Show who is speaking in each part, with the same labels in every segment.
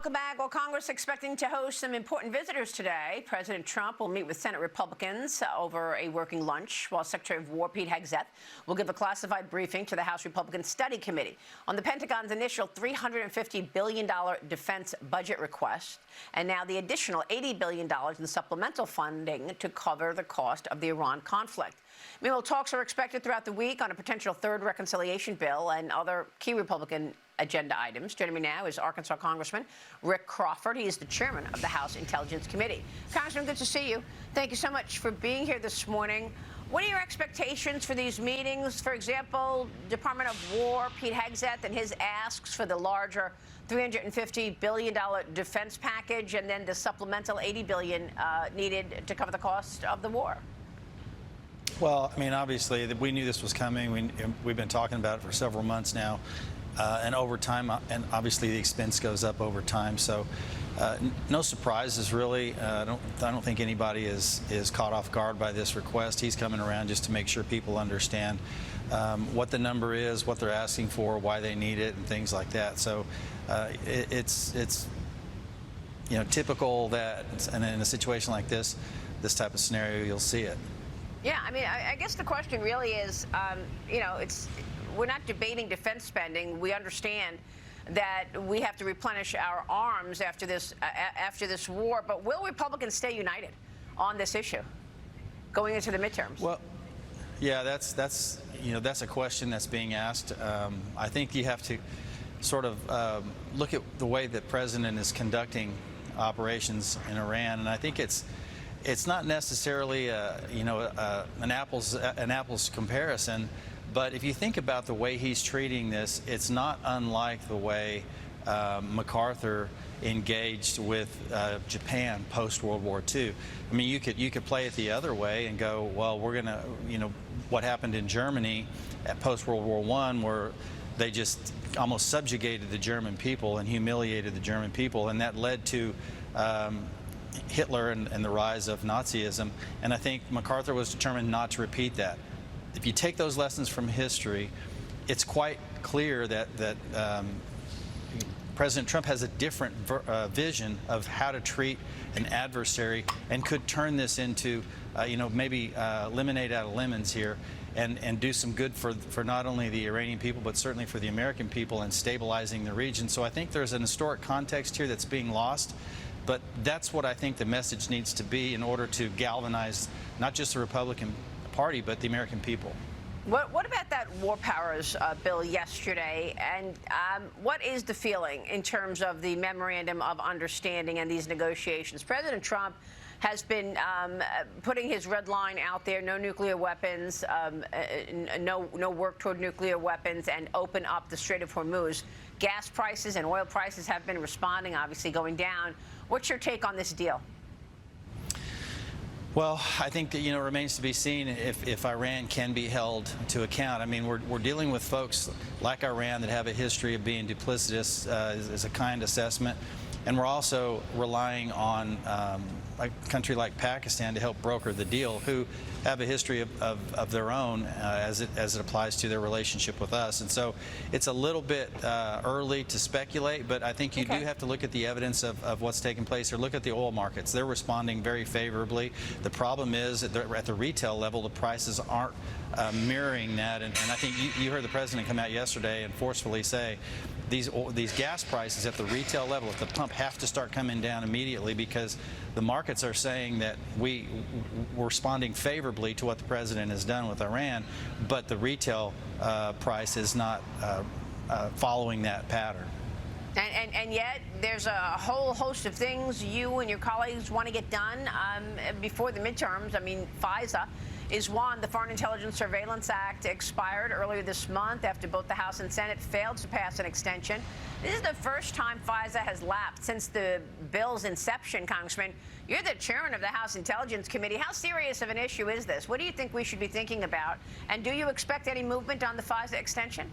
Speaker 1: Welcome back. Well, Congress expecting to host some important visitors today. President Trump will meet with Senate Republicans over a working lunch, while Secretary of War Pete Hegseth will give a classified briefing to the House Republican Study Committee on the Pentagon's initial $350 billion defense budget request, and now the additional $80 billion in supplemental funding to cover the cost of the Iran conflict. Meanwhile, talks are expected throughout the week on a potential third reconciliation bill and other key Republican agenda items. Joining me now is Arkansas Congressman Rick Crawford. He is the chairman of the House Intelligence Committee. Congressman, good to see you. Thank you so much for being here this morning. What are your expectations for these meetings? For example, Department of War, Pete Hegseth, and his asks for the larger $350 billion defense package, and then the supplemental $80 billion needed to cover the cost of the war.
Speaker 2: Well, I mean, obviously, we knew this was coming. We've been talking about it for several months now. And over time, and obviously the expense goes up over time. So no surprises, really. I don't think anybody is caught off guard by this request. He's coming around just to make sure people understand what the number is, what they're asking for, why they need it, and things like that. So it's typical that in a situation like this type of scenario, you'll see it.
Speaker 1: Yeah, I mean, I guess the question really is, we're not debating defense spending. We understand that we have to replenish our arms after this war. But will Republicans stay united on this issue going into the midterms?
Speaker 2: Well, yeah, that's a question that's being asked. I think you have to sort of look at the way that the president is conducting operations in Iran, and I think it's not necessarily an apples comparison. But if you think about the way he's treating this, it's not unlike the way MacArthur engaged with Japan post-World War II. I mean, you could play it the other way and go, well, we're going to, what happened in Germany at post-World War I, where they just almost subjugated the German people and humiliated the German people, and that led to Hitler and the rise of Nazism. And I think MacArthur was determined not to repeat that. If you take those lessons from history, it's quite clear that President Trump has a different vision of how to treat an adversary, and could turn this into, maybe lemonade out of lemons here, and do some good for not only the Iranian people, but certainly for the American people, and stabilizing the region. So I think there's an historic context here that's being lost. But that's what I think the message needs to be in order to galvanize not just the Republican Party, but the American people.
Speaker 1: What about that War Powers bill yesterday, and what is the feeling in terms of the memorandum of understanding and these negotiations? President Trump has been putting his red line out there: no nuclear weapons, no work toward nuclear weapons, and open up the Strait of Hormuz. Gas prices and oil prices have been responding, obviously going down. What's your take on this deal?
Speaker 2: Well, I think that, it remains to be seen if Iran can be held to account. I mean, we're dealing with folks like Iran that have a history of being duplicitous, is a kind assessment. And we're also relying on a country like Pakistan to help broker the deal, who have a history of their own as it applies to their relationship with us. And so it's a little bit early to speculate, but I think you do have to look at the evidence of what's taking place, or look at the oil markets. They're responding very favorably. The problem is that at the retail level, the prices aren't mirroring that. And I think you heard the president come out yesterday and forcefully say these gas prices at the retail level, at the pump, have to start coming down immediately, because the markets are saying that we're responding favorably to what the president has done with Iran, but the retail price is not following that pattern.
Speaker 1: And yet there's a whole host of things you and your colleagues want to get done before the midterms. I mean, FISA is one. The Foreign Intelligence Surveillance Act expired earlier this month after both the House and Senate failed to pass an extension. This is the first time FISA has lapsed since the bill's inception. Congressman, you're the chairman of the House Intelligence Committee. How serious of an issue is this? What do you think we should be thinking about? And do you expect any movement on the FISA extension?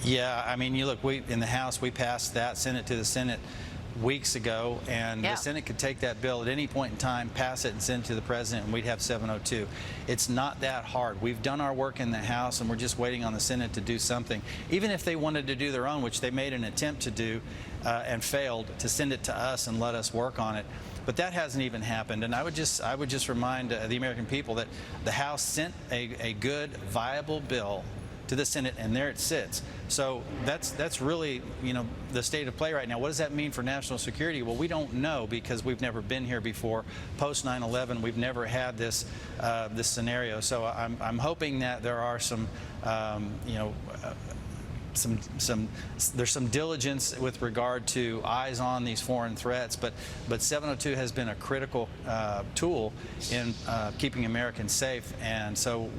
Speaker 2: Yeah, I mean, you look, in the House, we passed that, sent it to the Senate weeks ago, and the Senate could take that bill at any point in time, pass it, and send it to the president, and we'd have 702. It's not that hard. We've done our work in the House, and we're just waiting on the Senate to do something. Even if they wanted to do their own, which they made an attempt to do, and failed to send it to us and let us work on it. But that hasn't even happened. And I would just remind the American people that the House sent a good, viable bill to the Senate, and there it sits. So that's really, the state of play right now. What does that mean for national security? Well, we don't know, because we've never been here before. Post 9/11, we've never had this this scenario. So I'm hoping that there are some, there's some diligence with regard to eyes on these foreign threats, but 702 has been a critical tool in keeping Americans safe, and so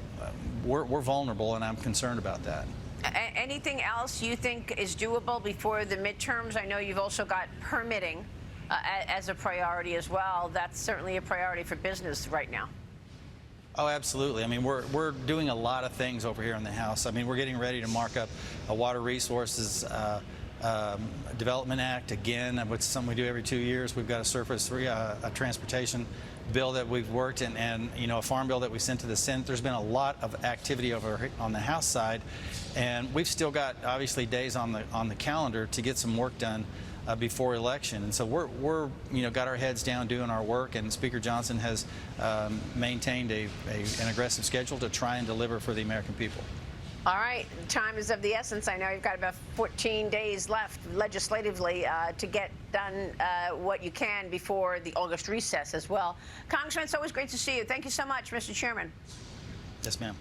Speaker 2: we're vulnerable, and I'm concerned about that.
Speaker 1: Anything else you think is doable before the midterms? I know you've also got permitting as a priority as well. That's certainly a priority for business right now.
Speaker 2: Oh, absolutely. I mean, we're doing a lot of things over here in the House. I mean, we're getting ready to mark up a Water Resources Development Act again, which is something we do every 2 years. We've got a a transportation bill that we've worked and a farm bill that we sent to the Senate. There's been a lot of activity over on the House side, and we've still got obviously days on the calendar to get some work done before election. And so we're got our heads down doing our work, and Speaker Johnson has maintained an aggressive schedule to try and deliver for the American people.
Speaker 1: All right, time is of the essence. I know you've got about 14 days left legislatively to get done what you can before the August recess as well. Congressman, it's always great to see you. Thank you so much, Mr. Chairman.
Speaker 2: Yes, ma'am.